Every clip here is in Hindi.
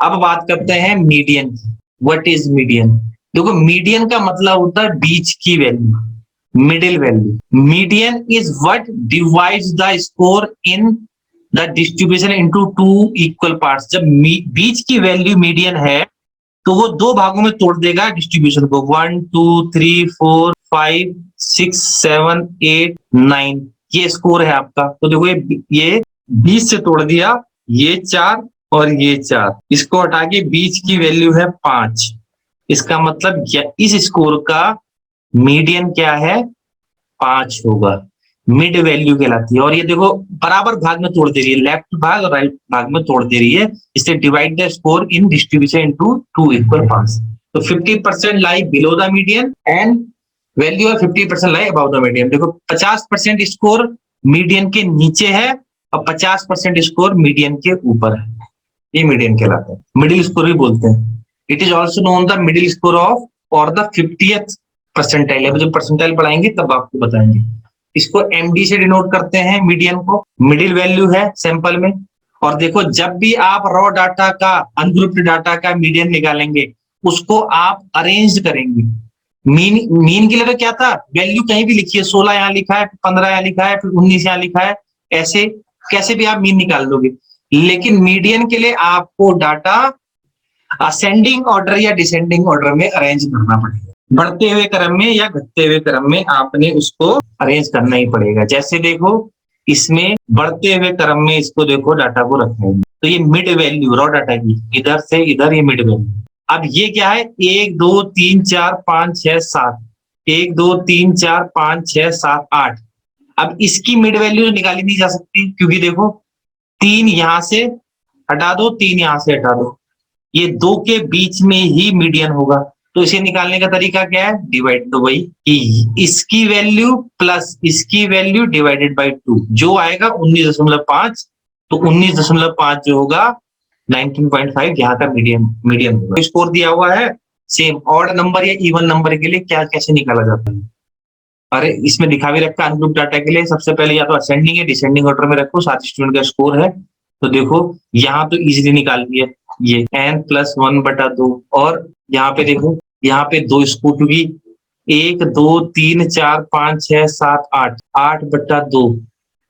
अब बात करते हैं मीडियन की। What is median? देखो मीडियन का मतलब होता है बीच की value, middle value. Median is what divides the score in the distribution into two equal parts. जब बीच की वैल्यू मीडियन है तो वो दो भागों में तोड़ देगा डिस्ट्रीब्यूशन को, 1 2 3 4 5 6 7 8 9, ये स्कोर है आपका। तो देखो ये 20 से तोड़ दिया, ये 4 और ये 4, इसको हटा के बीच की वैल्यू है 5। इसका मतलब इस स्कोर का मीडियन क्या है? 5 होगा, मिड वैल्यू कहलाती है। और ये देखो बराबर भाग में तोड़ दे रही है, लेफ्ट भाग और राइट भाग में तोड़ दे रही है। इससे divide the score in distribution into two equal parts. तो 50% lie below the median and value है 50% लाई अबव द मीडियन। देखो 50% स्कोर मीडियन के नीचे है और 50% स्कोर मीडियन के ऊपर है, ये मीडियन कहलाता है। मिडिल स्कोर भी बोलते हैं। It is also known the middle score of और द 50th परसेंटाइल। अब जब परसेंटाइल पढ़ाएंगे तब आपको बताएंगे। इसको एमडी से डिनोट करते हैं मीडियन को, मिडिल वैल्यू है सैंपल में। और देखो जब भी आप रॉ डाटा का, अनग्रुप्ड डाटा का मीडियन निकालेंगे, उसको आप अरेंज करेंगे। मीन के लिए तो क्या था, वैल्यू कहीं भी लिखिए, 16 यहाँ लिखा है, 15 यहाँ लिखा है, फिर 19 यहाँ लिखा है, ऐसे कैसे भी आप मीन निकाल दोगे। लेकिन मीडियन के लिए आपको डाटा असेंडिंग ऑर्डर या डिसेंडिंग ऑर्डर में अरेंज करना पड़ेगा। बढ़ते हुए क्रम में या घटते हुए क्रम में आपने उसको अरेंज करना ही पड़ेगा। जैसे देखो इसमें बढ़ते हुए क्रम में इसको देखो डाटा को रखना है, तो ये मिड वैल्यू रॉ डाटा की, इधर से इधर ये मिड वैल्यू। अब ये क्या है, 1 2 3 4 5 6 7, 1 2 3 4 5 6 7 8। अब इसकी मिड वैल्यू निकाली नहीं जा सकती, क्योंकि देखो 3 यहां से हटा दो, 3 यहां से हटा दो, ये दो के बीच में ही मीडियन होगा। तो इसे निकालने का तरीका क्या है, डिवाइड। तो वही कि इसकी वैल्यू प्लस इसकी वैल्यू डिवाइडेड बाई 2, जो आएगा 19.5। तो 19.5 जो होगा 19.5 यहाँ का मीडियन होगा। स्कोर दिया हुआ है सेम। ऑड नंबर या इवन नंबर के लिए क्या कैसे निकाला जाता है? अरे इसमें दिखा भी रखा अनग्रुप डाटा के लिए, सबसे पहले या तो असेंडिंग या डिसेंडिंग ऑर्डर में रखो, 7 स्टूडेंट का स्कोर है। तो देखो यहाँ तो इजीली निकाल दिया, ये n+1/2। और यहाँ पे देखो, यहाँ पे 2 स्कोर, क्योंकि 1 2 3 4 5 6 7 8, 8/2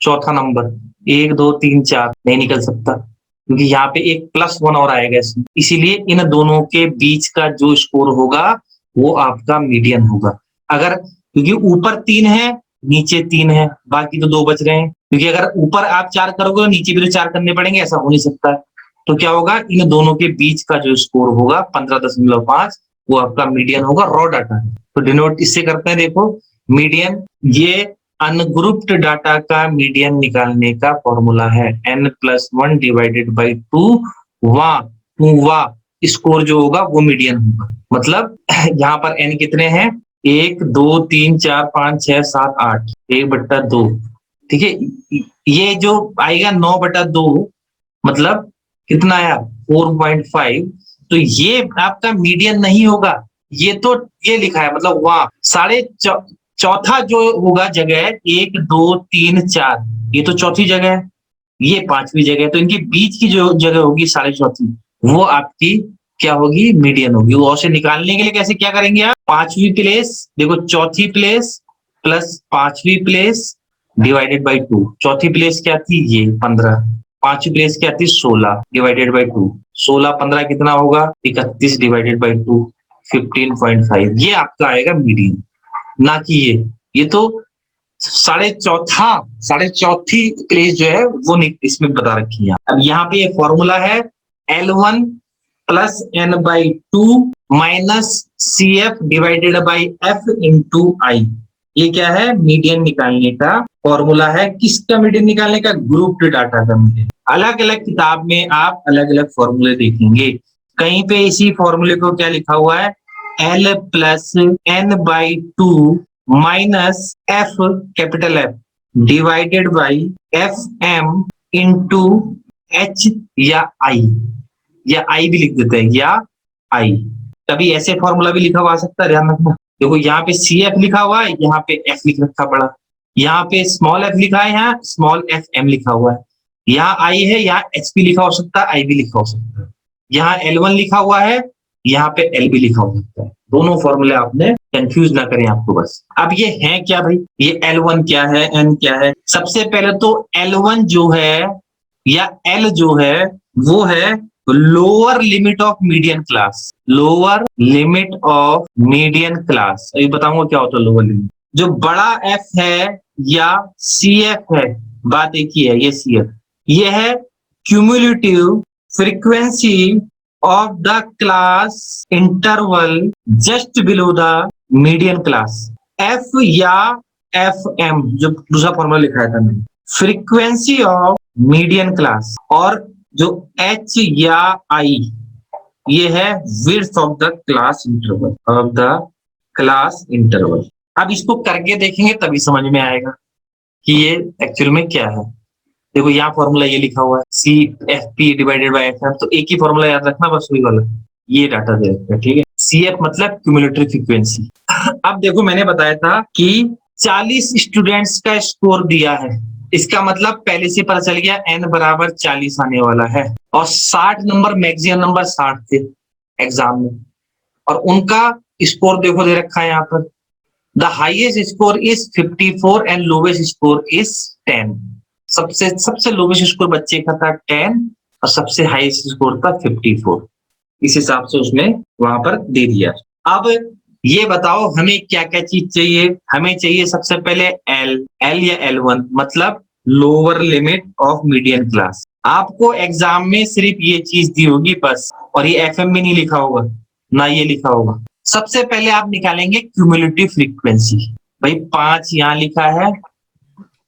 चौथा नंबर, 1 2 3 4 नहीं निकल सकता, क्योंकि यहाँ पे एक +1 और आएगा इसमें। इसीलिए इन दोनों के बीच का जो स्कोर होगा वो आपका मीडियन होगा। अगर क्योंकि ऊपर 3 है, नीचे 3 है, बाकी तो 2 बच रहे हैं। क्योंकि अगर ऊपर आप 4 करोगे तो नीचे भी तो 4 करने पड़ेंगे, ऐसा हो नहीं सकता। तो क्या होगा, इन दोनों के बीच का जो स्कोर होगा 15.5, वो आपका मीडियन होगा, रॉ डाटा है। तो डिनोट इससे करते हैं, देखो मीडियन, ये अनग्रुप्ड डाटा का मीडियन निकालने का फॉर्मूला है n+1 डिवाइडेड बाई 2 वा स्कोर जो होगा वो मीडियन होगा। मतलब यहाँ पर n कितने हैं, 1 2 3 4 5 6 7 8, 1/2। ठीक है, ये जो आएगा 9/2, मतलब कितना आया 4.5। तो ये आपका मीडियन नहीं होगा, ये तो ये लिखा है, मतलब वहां चौथा जो होगा जगह 1 2 3 4, ये तो चौथी जगह है, ये 5वीं जगह है। तो इनके बीच की जो जगह होगी 4.5, वो आपकी क्या होगी, मीडियन होगी। वो से निकालने के लिए कैसे क्या करेंगे आप, 5वीं प्लेस, देखो चौथी प्लेस प्लस 5वीं प्लेस डिवाइडेड बाई 2। चौथी प्लेस क्या थी, ये 15, 5वीं प्लेस क्या थी, 16 डिवाइडेड बाई 2। 16 15 कितना होगा, 31 डिवाइडेड बाई 2, 15.5। ये आपका आएगा मीडियन, ना कि ये तो साढ़े चौथी प्लेस जो है वो इसमें बता रखी है। अब यहाँ पे ये फॉर्मूला है L1 + n/2 - CF divided by F into I। ये क्या है, मीडियन निकालने का फॉर्मूला है। किसका मीडियन निकालने का, ग्रुप्ड डाटा का मीडियन। अलग अलग किताब में आप अलग अलग फॉर्मूले देखेंगे। कहीं पे इसी फॉर्मूले को क्या लिखा हुआ है, L + n/2 - F capital F divided by FM into H या I, या I भी लिख देते हैं, या I। कभी ऐसे फॉर्मूला भी लिखा हुआ आ सकता है, ध्यान रखना। देखो यहाँ पे CF लिखा हुआ है, यहाँ पे F लिख रखा बड़ा, यहाँ पे स्मॉल f लिखा है, यहाँ स्मॉल FM लिखा हुआ है, यहाँ I है, यहाँ H भी लिखा हो सकता है, I भी लिखा हो सकता है। यहाँ L1 लिखा हुआ है, यहाँ पे LB लिखा हुआ है, दोनों फॉर्मूले आपने कंफ्यूज ना करें आपको बस। अब ये है क्या भाई, ये L1 क्या है, N क्या है? सबसे पहले तो L1 जो है या L जो है वो है lower limit of median class, lower limit of median class. अभी बताऊंगा क्या होता है लोअर लिमिट। जो बड़ा F है या CF है, बात एक ही है, ये CF, ये है cumulative frequency of the class interval just below the median class। F या FM जो दूसरा फॉर्मूला लिखा था मैंने, फ्रीक्वेंसी ऑफ मीडियन क्लास, और जो H या I ये है width of the class interval, of the class interval. अब इसको करके देखेंगे तभी समझ में आएगा कि ये एक्चुअल में क्या है। देखो यहाँ फॉर्मूला ये लिखा हुआ है CFP डिवाइडेड बाय FM, तो एक ही फॉर्मूला याद रखना बस, वही वाला, ये डाटा दे रखा है, ठीक है। CF मतलब क्यूमुलेटिव फ्रीक्वेंसी। अब देखो मैंने बताया था कि 40 स्टूडेंट्स का स्कोर दिया है, इसका मतलब पहले से पता चल गया N बराबर 40 आने वाला है, और 60 नंबर मैक्सिमम नंबर 60 थे एग्जाम में, और उनका स्कोर देखो दे रखा है यहाँ पर, the highest score is 54 and lowest score is 10। सबसे लोवेस्ट स्कोर बच्चे का था 10 और सबसे हाईएस्ट स्कोर था 54। इस हिसाब से उसने वहां पर दे दिया। अब ये बताओ हमें क्या क्या चीज चाहिए। हमें चाहिए सबसे पहले L या L1 मतलब lower limit of median class. आपको एग्जाम में सिर्फ ये चीज दी होगी बस, और ये FM में नहीं लिखा होगा ना ये लिखा होगा। सबसे पहले आप निकालेंगे क्यूमुलेटिव फ्रीक्वेंसी। भाई 5 यहाँ लिखा है,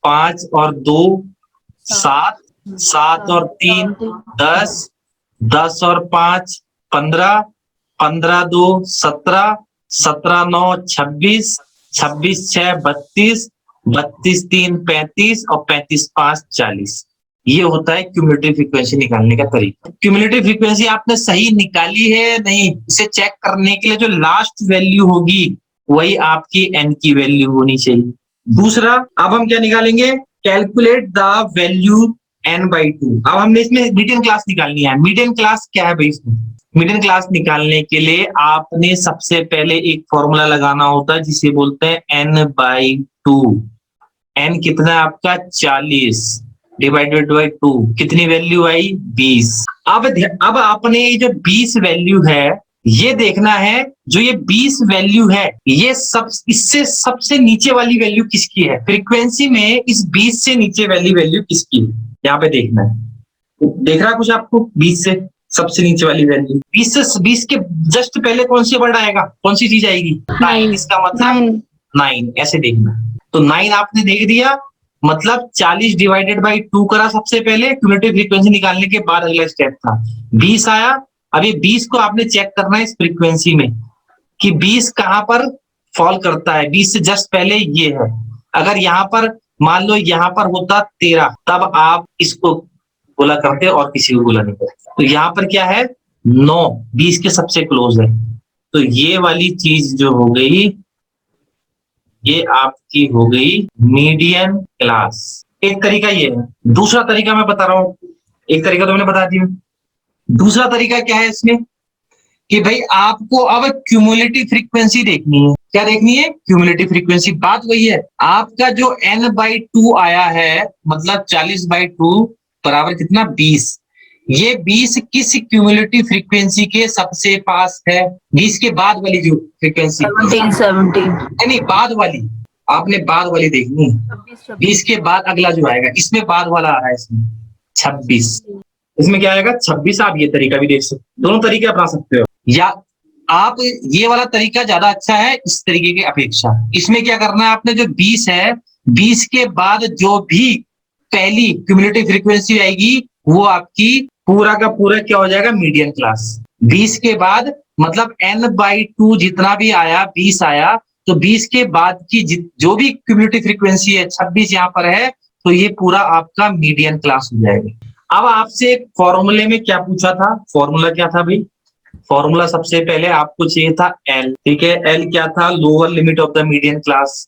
5 और 2 7, 7 और 3 10, 10 और 5 15, 15 2 17, 17 9 26, 26 6 32, 32 3 35 और 35 5 40। ये होता है क्यूमुलेटिव फ्रीक्वेंसी निकालने का तरीका। क्यूमुलेटिव फ्रीक्वेंसी आपने सही निकाली है नहीं, इसे चेक करने के लिए जो लास्ट वैल्यू होगी वही आपकी N की वैल्यू होनी चाहिए। दूसरा, अब हम क्या निकालेंगे, कैलकुलेट द वैल्यू N/2। अब हमने इसमें मीडियन क्लास निकालनी है। मीडियन क्लास क्या है भाई, इसमें मीडियन क्लास निकालने के लिए आपने सबसे पहले एक फॉर्मूला लगाना होता है जिसे बोलते हैं N/2। N कितना है आपका 40 डिवाइडेड बाई 2, कितनी वैल्यू आई 20। अब आपने ये जो 20 वैल्यू है ये देखना है, जो ये 20 वैल्यू है ये इससे सबसे नीचे वाली वैल्यू किसकी है फ्रीक्वेंसी में, इस 20 से नीचे वाली वैल्यू किसकी है यहाँ पे देखना है। देख रहा कुछ आपको, 20 से सबसे नीचे वाली वैल्यू, 20 के जस्ट पहले कौन सी वर्ड आएगा, कौन सी चीज आएगी 9, इसका मतलब 9, ऐसे देखना। तो 9 आपने देख दिया, मतलब 40 डिवाइडेड बाई 2 करा सबसे पहले, क्यूमुलेटिव फ्रीक्वेंसी निकालने के बाद अगला स्टेप था 20 आया। अब ये 20 को आपने चेक करना है इस फ्रीक्वेंसी में कि 20 कहां पर फॉल करता है। 20 से जस्ट पहले ये है, अगर यहाँ पर मान लो यहाँ पर होता 13 तब आप इसको बोला करते और किसी को बोला नहीं करते। तो यहाँ पर क्या है 9, 20 के सबसे क्लोज है, तो ये वाली चीज जो हो गई ये आपकी हो गई मीडियन क्लास। एक तरीका ये है। दूसरा तरीका मैं बता रहा हूं, एक तरीका तो मैंने बता दिया। दूसरा तरीका क्या है इसमें कि भाई आपको अब क्यूमुलेटिव फ्रीक्वेंसी देखनी है। क्या देखनी है, क्यूमुलेटिव फ्रीक्वेंसी। बात वही है, आपका जो N/2 आया है मतलब 40/2 बराबर कितना 20, ये 20 किस क्यूमुलेटिव फ्रीक्वेंसी के सबसे पास है, 20 के बाद वाली जो फ्रीक्वेंसी 17 नहीं बाद वाली, आपने बाद वाली देखनी है। 20 के बाद अगला जो आएगा इसमें बाद वाला आ रहा है, इसमें 26, इसमें क्या आएगा 26। आप ये तरीका भी देख सकते, दोनों तरीके अपना सकते हो, या आप ये वाला तरीका ज्यादा अच्छा है इस तरीके की अपेक्षा। इसमें क्या करना है आपने, जो 20 है 20 के बाद जो भी पहली क्यूमुलेटिव फ्रीक्वेंसी आएगी वो आपकी पूरा का पूरा क्या हो जाएगा मीडियन क्लास। 20 के बाद मतलब N/2 जितना भी आया 20 आया, तो 20 के बाद की जो भी क्यूमुलेटिव फ्रीक्वेंसी है 26 यहाँ पर है, तो ये पूरा आपका मीडियन क्लास हो जाएगा। अब आपसे फॉर्मूले में क्या पूछा था, फॉर्मूला क्या था भाई, फॉर्मूला सबसे पहले आपको चाहिए था L, ठीक है। L क्या था, lower limit of the median class.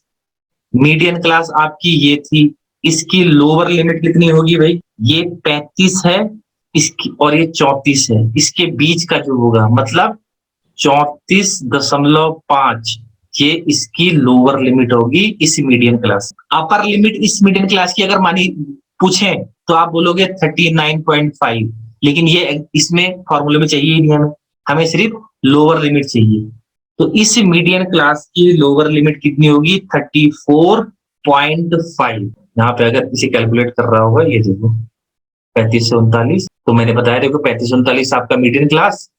Median class आपकी ये थी, इसकी लोअर लिमिट कितनी होगी भाई, ये 35 है, इसकी, और ये 34 है, इसके बीच का जो होगा मतलब 34.5, ये इसकी लोअर लिमिट होगी इस मीडियन क्लास। अपर लिमिट इस मीडियन क्लास की अगर मानी पूछे तो आप बोलोगे 39.5, लेकिन ये इसमें फॉर्मूले में चाहिए ही नहीं, हमें सिर्फ लोअर लिमिट चाहिए। तो इस मीडियन क्लास की लोअर लिमिट कितनी होगी? 34.5। यहाँ पे अगर किसी कैलकुलेट कर रहा होगा, ये देखो 3539, तो मैंने बताया देखो 3539 आपका मीडियन क्लास।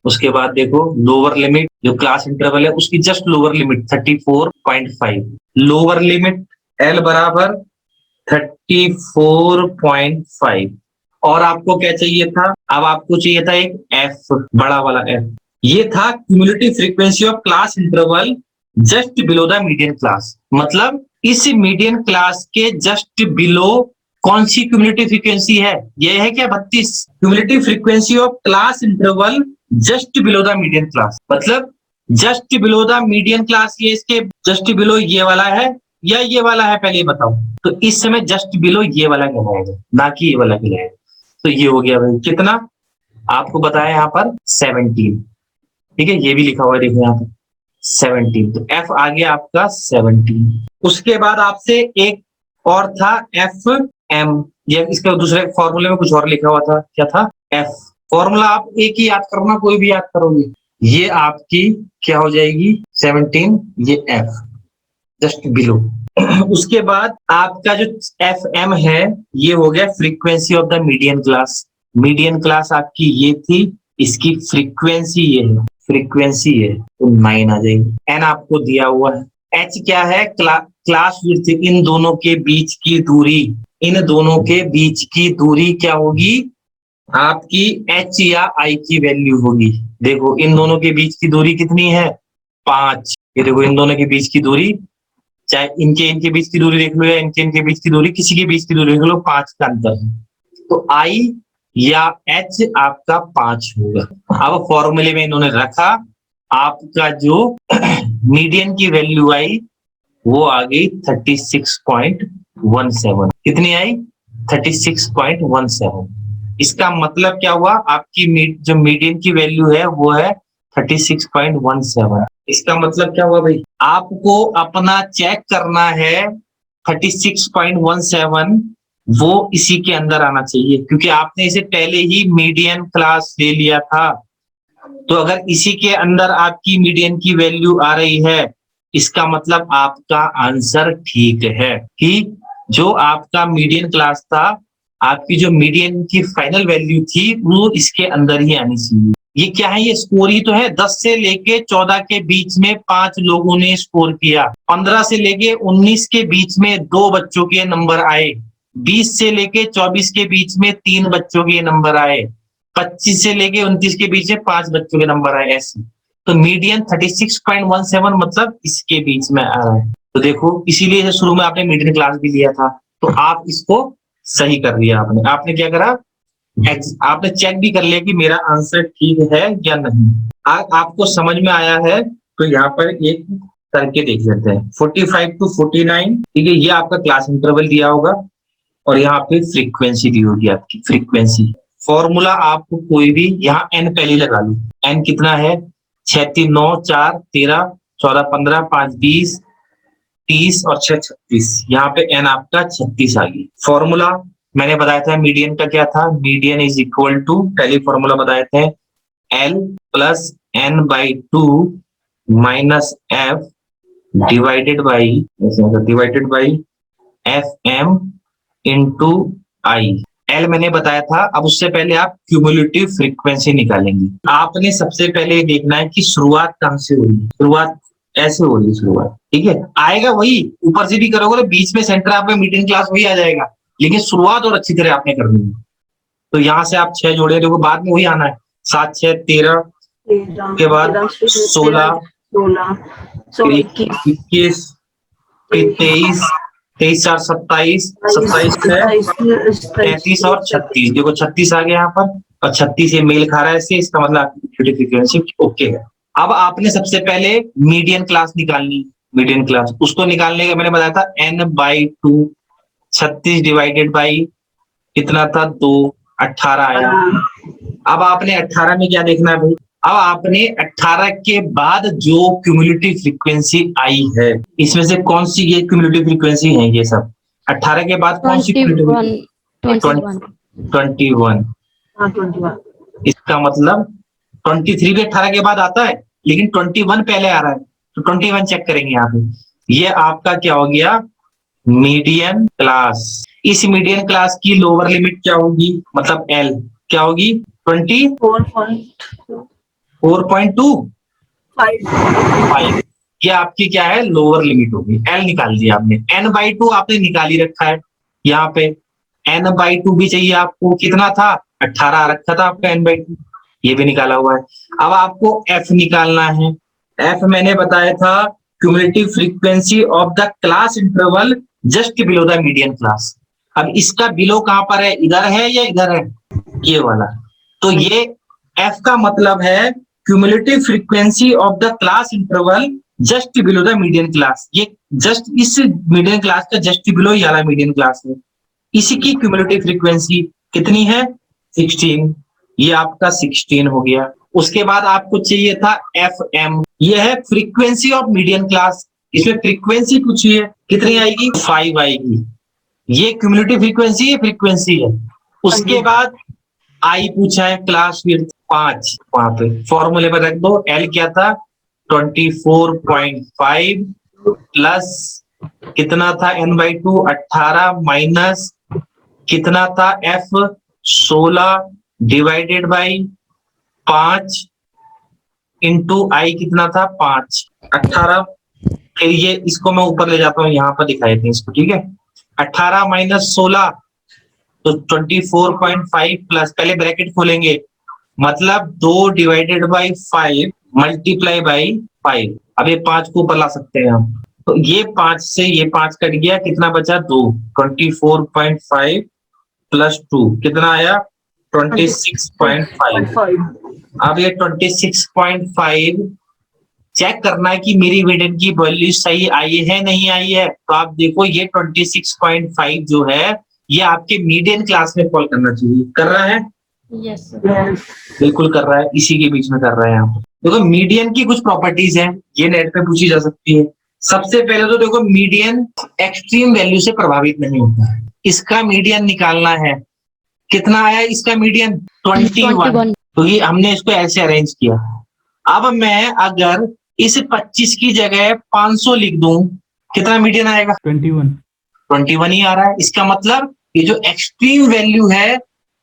उसके बाद देखो लोअर लिमिट जो क्लास इंटरवल है उसकी just lower limit 34.5, lower limit L बराबर 34.5। और आपको क्या चाहिए था? अब आपको चाहिए था एक एफ, बड़ा वाला एफ। ये था cumulative frequency of class interval just below the median class. मतलब इस मीडियन क्लास के जस्ट बिलो कौन सी क्यूमुलेटिव फ्रीक्वेंसी है? ये है क्या 32? Cumulative frequency of class interval just below the median class, मतलब just below the median class, ये इसके जस्ट बिलो ये वाला है या ये वाला है, पहले बताओ। तो इस समय जस्ट बिलो ये वाला कहलाएगा, ना कि ये वाला कहलाएगा। तो ये हो गया भाई कितना, आपको बताया यहाँ पर 17। ठीक है, ये भी लिखा हुआ है देखो यहाँ पर 17, तो एफ आ गया आपका 17। उसके बाद आपसे एक और था एफ एम, ये इसका दूसरे फॉर्मूले में कुछ और लिखा हुआ था, क्या था? एफ। फॉर्मूला आप एक ही याद करना, कोई भी याद करोगे, ये आपकी क्या हो जाएगी 17, ये एफ जस्ट बिलो। उसके बाद आपका जो एफ एम है ये हो गया frequency of the median class. Median class आपकी ये थी, इसकी फ्रीक्वेंसी ये है, फ्रीक्वेंसी है, तो 9 आ जाएगी। एन आपको दिया हुआ है। एच क्या है? क्लास विड्थ, इन दोनों के बीच की दूरी, इन दोनों के बीच की दूरी क्या होगी? आपकी एच या आई की वैल्यू होगी। देखो इन दोनों के बीच की दूरी कितनी है? 5। ये देखो इन दोनों के बीच की दूरी, चाहे इनके बीच की दूरी देख लो या इनके बीच की दूरी, किसी के बीच की दूरी देख लो, 5 का अंतर है। तो आई या एच आपका 5 होगा। अब फॉर्मूले में इन्होंने रखा, आपका जो मीडियन की वैल्यू आई वो आ गई 36.17। कितनी आई? 36.17। इसका मतलब क्या हुआ? आपकी जो मीडियन की वैल्यू है वो है 36.17। इसका मतलब क्या हुआ भाई? आपको अपना चेक करना है 36.17, वो इसी के अंदर आना चाहिए, क्योंकि आपने इसे पहले ही मीडियन क्लास ले लिया था। तो अगर इसी के अंदर आपकी मीडियन की वैल्यू आ रही है, इसका मतलब आपका आंसर ठीक है कि जो आपका मीडियन क्लास था, आपकी जो मीडियन की फाइनल वैल्यू थी वो इसके अंदर ही आनी चाहिए। ये क्या है? ये स्कोर ही तो है। 10 से लेके 14 के बीच में 5 लोगों ने स्कोर किया, 15 से लेके 19 के बीच में 2 बच्चों के नंबर आए, 20 से लेके 24 के बीच में 3 बच्चों के नंबर आए, 25 से लेके 29 के बीच में 5 बच्चों के नंबर आए, ऐसे। तो मीडियन 36.17 मतलब इसके बीच में आ रहा है। तो देखो इसीलिए शुरू में आपने मीडियन क्लास भी लिया था, तो आप इसको सही कर लिया। आपने क्या करा? आपने चेक भी कर लिया कि मेरा आंसर ठीक है या नहीं। आपको समझ में आया है तो यहाँ पर एक करके देख लेते हैं। 45 to 49, ठीक है, ये आपका क्लास इंटरवल दिया होगा और यहाँ पे फ्रीक्वेंसी दी होगी आपकी फ्रीक्वेंसी। फॉर्मूला आपको कोई भी यहाँ एन पहले लगा लो। एन कितना है? 6 3 9 4 13 14 15 5 20 30 और 6 36। यहाँ पे एन आपका 36 आ गई। फॉर्मूला मैंने बताया था मीडियन का क्या था? मीडियन इज इक्वल टू, पहले फॉर्मूला बताए थे, L plus N by 2 minus F divided by F M into I. L मैंने बताया था। अब उससे पहले आप क्यूमुलेटिव फ्रीक्वेंसी निकालेंगे। आपने सबसे पहले देखना है कि शुरुआत कहां से हो रही है। शुरुआत ऐसे हो रही है शुरुआत, ठीक है, आएगा वही, ऊपर से भी करोगे बीच में सेंटर आप में मीडियन क्लास वही आ जाएगा, लेकिन शुरुआत और अच्छी तरह आपने करनी है। तो यहाँ से आप 6 जोड़े, देखो बाद में वही आना है। 7 6 13 के बाद 16 21 फिर 23 23 4 27 27 33 और 36। देखो 36 आ गया यहाँ पर, और 36 ये मेल खा रहा है इससे, इसका मतलब फ्रीक्वेंसी ओके है। अब आपने सबसे पहले मीडियन क्लास निकालनी। मीडियन क्लास उसको निकालने का मैंने बताया था n/2, 36 डिवाइडेड बाई कितना था 2, 18 आया। अब आपने 18 में क्या देखना है भाई, अब आपने 18 के बाद जो क्यूमुलेटिव फ्रीक्वेंसी आई है, इसमें से कौन सी ये क्यूमुलेटिव फ्रीक्वेंसी है, ये सब 18 के बाद कौन सी क्यूमुलेटिव? 21। इसका मतलब 23 भी 18 के बाद आता है, लेकिन 21 पहले आ रहा है, तो 21 चेक करेंगे यहाँ पे। ये आपका क्या हो गया, मीडियन क्लास। इस मीडियन क्लास की लोअर लिमिट क्या होगी, मतलब एल क्या होगी, 24.25। ये आपकी क्या है, लोअर लिमिट होगी। एल निकाल दिया आपने, n/2 आपने निकाल ही रखा है यहाँ पे। n/2 भी चाहिए आपको, कितना था 18 रखा था आपका n/2, ये भी निकाला हुआ है। अब आपको f निकालना है। f मैंने बताया था cumulative frequency of the class interval just below the median class. अब इसका बिलो कहां पर है, इधर है या इधर है, ये वाला। तो ये f का मतलब है cumulative frequency of the class interval just below the median class. ये जस्ट इस मीडियन क्लास का जस्ट बिलो ये वाला मीडियन क्लास है, इसकी क्यूमुलेटिव फ्रीक्वेंसी कितनी है, 16। ये आपका 16 हो गया। उसके बाद आपको चाहिए था FM, ये है फ्रीक्वेंसी ऑफ मीडियन क्लास। इसमें फ्रीक्वेंसी पूछी है, कितनी आएगी, 5 आएगी। ये क्यूमुलेटिव फ्रीक्वेंसी है। उसके बाद आई पूछा है, क्लास विड्थ 5, वहां पे फॉर्मूले पर रख दो। एल क्या था, 24.5 प्लस कितना था n/2, 18 माइनस कितना था f, 16 डिवाइडेड बाई 5 इंटू आई कितना था 5, 18। फिर ये इसको मैं ऊपर ले जाता हूँ, यहाँ पर दिखाई देते हैं इसको, ठीक है। 18 माइनस 16 तो 24.5 प्लस, पहले ब्रैकेट खोलेंगे, मतलब 2 डिवाइडेड बाई 5 मल्टीप्लाई बाई 5। अब ये 5 को ऊपर ला सकते हैं हम, तो ये 5 से ये 5 कट गया, कितना बचा 2, 24.5 प्लस 2 कितना आया 26.5। अब ये 26.5 चेक करना है कि मेरी मीडियन की वैल्यू सही आई है नहीं आई है। तो आप देखो ये 26.5 जो है ये आपके मीडियन क्लास में फॉल करना चाहिए, कर रहा है, यस बिल्कुल कर रहा है, इसी के बीच में कर रहा है। यहाँ पे देखो मीडियन की कुछ प्रॉपर्टीज हैं, ये नेट पे पूछी जा सकती है। सबसे पहले तो देखो मीडियन एक्सट्रीम वैल्यू से प्रभावित नहीं होता है। इसका मीडियन निकालना है, कितना आया इसका मीडियन 21। तो ये हमने इसको ऐसे अरेंज किया। अब मैं अगर इस 25 की जगह 500 लिख दूं, कितना मीडियन आएगा, 21 ही आ रहा है। इसका मतलब ये जो एक्सट्रीम वैल्यू है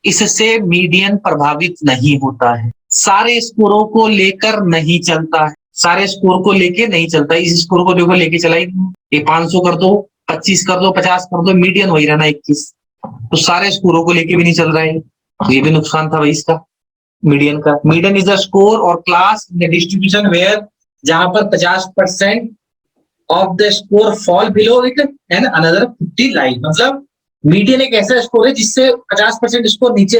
इससे मीडियन प्रभावित नहीं होता है, सारे स्कोरों को लेकर नहीं चलता है, सारे स्कोर को लेके नहीं चलता। इस स्कोर को देखो लेके चला ही नहीं, ये 500 कर दो, 25 कर दो, 50 कर दो, मीडियन वही रहना 21। तो सारे स्कोरों को लेके भी नहीं चल रहा है, तो ये भी नुकसान था भाई इसका मीडियन का। मीडियन इज द स्कोर और क्लास इन डिस्ट्रीब्यूशन वेयर जहां पर 50% of the score fall below it and another 50 लाई। मतलब मीडियन एक ऐसा स्कोर है जिससे 50% स्कोर नीचे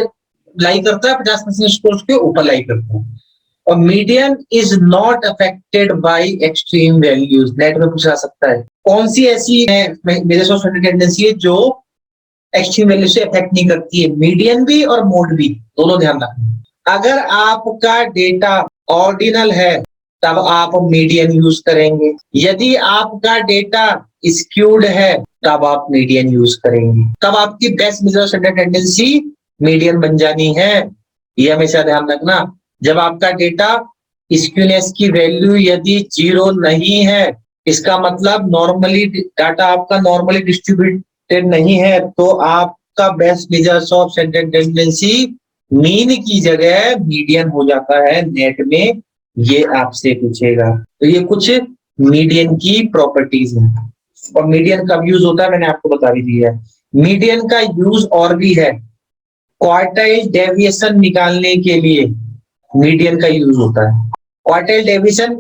लाई करता है, 50% स्कोर उसके ऊपर लाई करता है। और median is not affected by extreme values. Net में पूछा सकता है कौन सी ऐसी मेजर्स ऑफ टेंडेंसी है जो एक्सट्रीम वैल्यू से अफेक्ट नहीं करती है, मीडियन भी और मोड भी, दोनों ध्यान रखना। अगर आपका डेटा ऑर्डिनल है तब आप मीडियन यूज करेंगे, यदि आपका डेटा स्क्यूड है तब आप मीडियन यूज करेंगे, तब आपकी best measure of tendency median बन जानी है। ये हमेशा ध्यान रखना। जब आपका डेटा स्क्यूनेस की वैल्यू यदि 0 नहीं है, इसका मतलब नॉर्मली डाटा आपका नॉर्मली डिस्ट्रीब्यूटेड नहीं है, तो आपका best measure of tendency mean की जगह मीडियन हो जाता है नेट में, ये आपसे पूछेगा। तो ये कुछ मीडियन की प्रॉपर्टीज हैं। और मीडियन कब यूज होता है मैंने आपको बता भी दिया है। मीडियन का यूज और भी है, क्वार्टाइल डेविएशन निकालने के लिए मीडियन का यूज होता है। क्वार्टाइल डेविएशन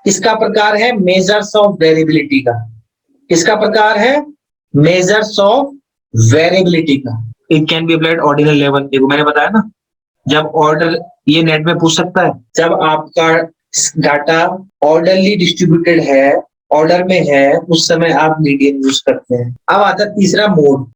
किसका प्रकार है, मेजर्स ऑफ वेरिएबिलिटी का। किसका प्रकार है, मेजर्स ऑफ वेरिएबिलिटी का। It can be applied ordinal level. देखो मैंने बताया ना, जब ऑर्डर, ये नेट में पूछ सकता है, जब आपका डाटा ऑर्डरली डिस्ट्रीब्यूटेड है, ऑर्डर में है, उस समय आप मीडियन यूज करते हैं। अब आता है तीसरा मोड।